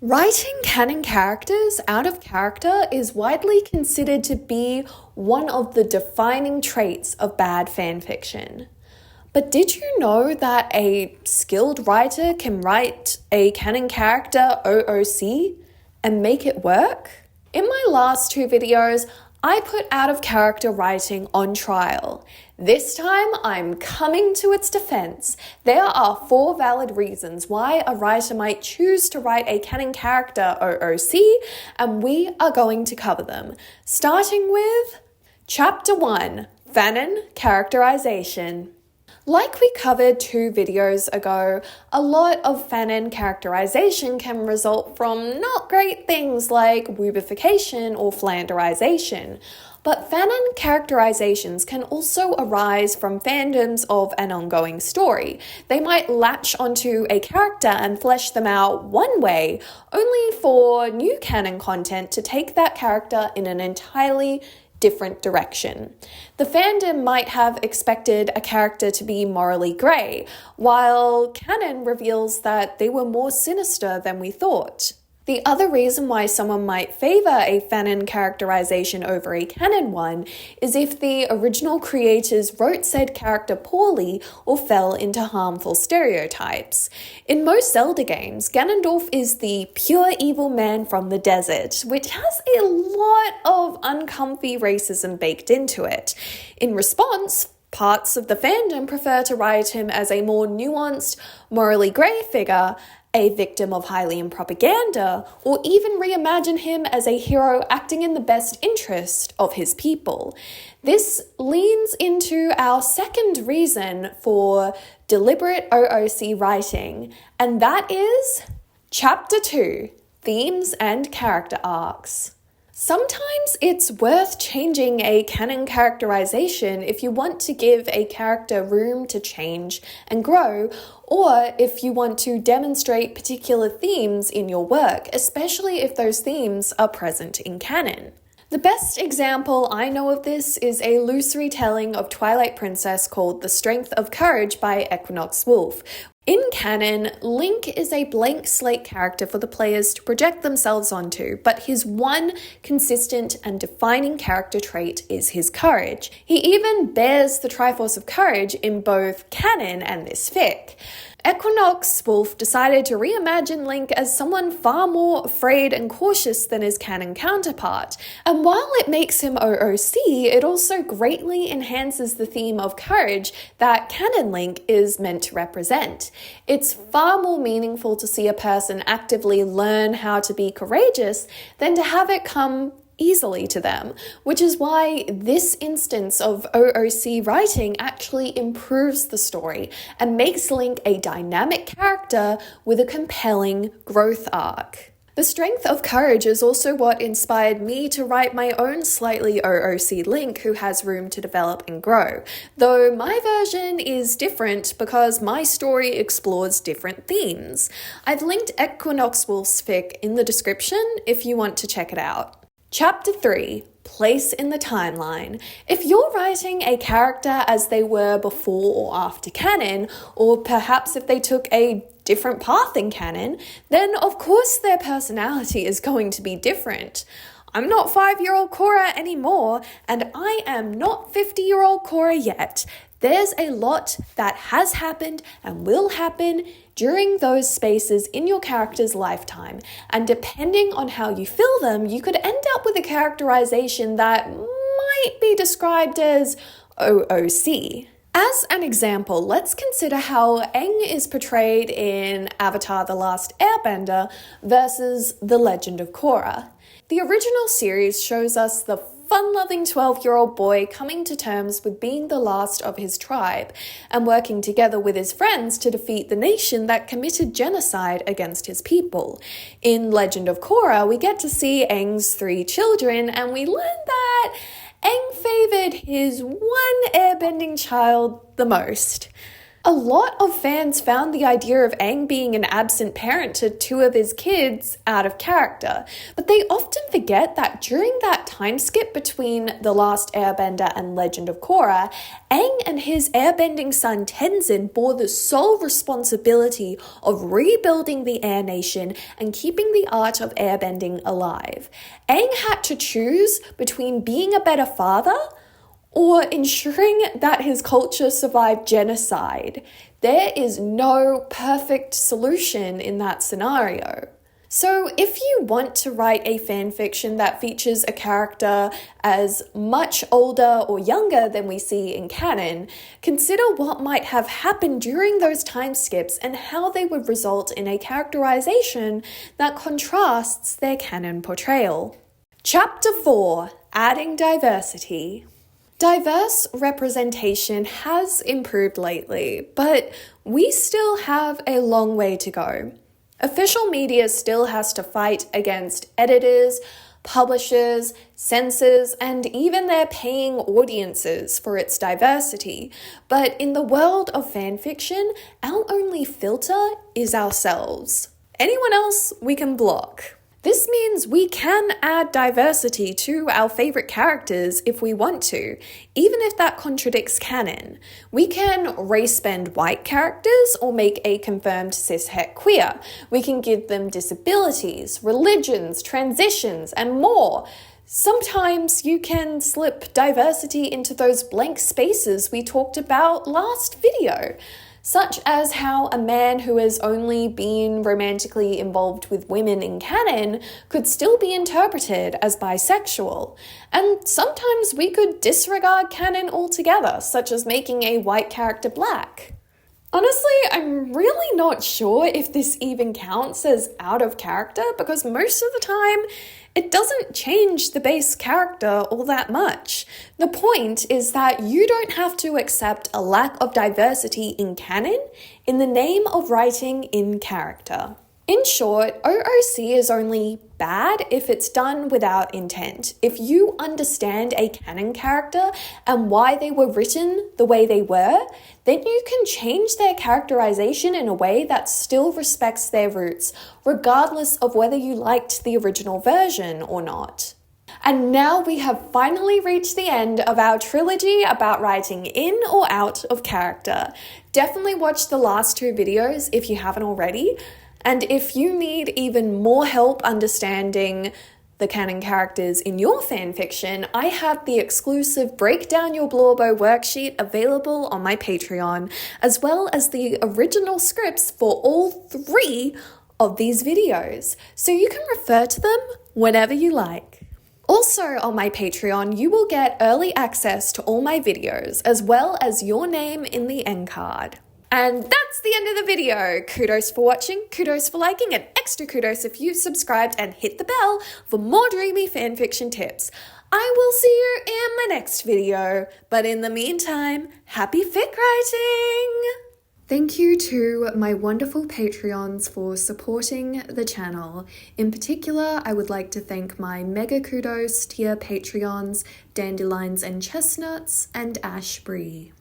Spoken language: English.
Writing canon characters out of character is widely considered to be one of the defining traits of bad fanfiction. But did you know that a skilled writer can write a canon character OOC and make it work? In my last two videos, I put out of character writing on trial. This time, I'm coming to its defense. There are 4 valid reasons why a writer might choose to write a canon character OOC, and we are going to cover them. Starting with Chapter 1, Fanon Characterization. Like we covered 2 videos ago, a lot of Fanon characterization can result from not great things like woobification or flanderization. But Fanon characterizations can also arise from fandoms of an ongoing story. They might latch onto a character and flesh them out one way, only for new canon content to take that character in an entirely different direction. The fandom might have expected a character to be morally grey, while canon reveals that they were more sinister than we thought. The other reason why someone might favour a Fanon characterization over a canon one is if the original creators wrote said character poorly or fell into harmful stereotypes. In most Zelda games, Ganondorf is the pure evil man from the desert, which has a lot of uncomfy racism baked into it. In response, parts of the fandom prefer to write him as a more nuanced, morally grey figure, a victim of Hylian propaganda, or even reimagine him as a hero acting in the best interest of his people. This leans into our second reason for deliberate OOC writing, and that is Chapter 2, Themes and Character Arcs. Sometimes it's worth changing a canon characterization if you want to give a character room to change and grow, or if you want to demonstrate particular themes in your work, especially if those themes are present in canon. The best example I know of this is a loose retelling of Twilight Princess called The Strength of Courage by Equinox Wolf. In canon, Link is a blank slate character for the players to project themselves onto, but his one consistent and defining character trait is his courage. He even bears the Triforce of Courage in both canon and this fic. Equinox Wolf decided to reimagine Link as someone far more afraid and cautious than his canon counterpart. And while it makes him OOC, it also greatly enhances the theme of courage that canon Link is meant to represent. It's far more meaningful to see a person actively learn how to be courageous than to have it come easily to them, which is why this instance of OOC writing actually improves the story and makes Link a dynamic character with a compelling growth arc. The Strength of Courage is also what inspired me to write my own slightly OOC Link who has room to develop and grow, though my version is different because my story explores different themes. I've linked Equinox Wolf's fic in the description if you want to check it out. Chapter 3, Place in the Timeline. If you're writing a character as they were before or after canon, or perhaps if they took a different path in canon, then of course their personality is going to be different. I'm not 5-year-old Cora anymore, and I am not 50-year-old Cora yet. There's a lot that has happened and will happen during those spaces in your character's lifetime, and depending on how you fill them, you could end up with a characterization that might be described as OOC. As an example, let's consider how Aang is portrayed in Avatar: The Last Airbender versus The Legend of Korra. The original series shows us the fun-loving 12-year-old boy coming to terms with being the last of his tribe and working together with his friends to defeat the nation that committed genocide against his people. In Legend of Korra, we get to see Aang's 3 children, and we learn that Aang favoured his one airbending child the most. A lot of fans found the idea of Aang being an absent parent to two of his kids out of character, but they often forget that during that time skip between The Last Airbender and Legend of Korra, Aang and his airbending son Tenzin bore the sole responsibility of rebuilding the Air Nation and keeping the art of airbending alive. Aang had to choose between being a better father or ensuring that his culture survived genocide. There is no perfect solution in that scenario. So if you want to write a fanfiction that features a character as much older or younger than we see in canon, consider what might have happened during those time skips and how they would result in a characterization that contrasts their canon portrayal. Chapter 4: Adding Diversity. Diverse representation has improved lately, but we still have a long way to go. Official media still has to fight against editors, publishers, censors, and even their paying audiences for its diversity. But in the world of fanfiction, our only filter is ourselves. Anyone else we can block. This means we can add diversity to our favorite characters if we want to, even if that contradicts canon. We can race-bend white characters or make a confirmed cis-het queer. We can give them disabilities, religions, transitions, and more. Sometimes you can slip diversity into those blank spaces we talked about last video, such as how a man who has only been romantically involved with women in canon could still be interpreted as bisexual. And sometimes we could disregard canon altogether, such as making a white character black. Honestly, I'm really not sure if this even counts as out of character, because most of the time, it doesn't change the base character all that much. The point is that you don't have to accept a lack of diversity in canon in the name of writing in character. In short, OOC is only bad if it's done without intent. If you understand a canon character and why they were written the way they were, then you can change their characterization in a way that still respects their roots, regardless of whether you liked the original version or not. And now we have finally reached the end of our trilogy about writing in or out of character. Definitely watch the last two videos if you haven't already. And if you need even more help understanding the canon characters in your fanfiction, I have the exclusive Break Down Your Blorbo worksheet available on my Patreon, as well as the original scripts for all three of these videos, so you can refer to them whenever you like. Also on my Patreon, you will get early access to all my videos, as well as your name in the end card. And that's the end of the video. Kudos for watching, kudos for liking, and extra kudos if you've subscribed and hit the bell for more dreamy fanfiction tips. I will see you in my next video, but in the meantime, happy fic writing! Thank you to my wonderful Patreons for supporting the channel. In particular, I would like to thank my mega kudos tier Patreons, Dandelions and Chestnuts, and Ash Bree.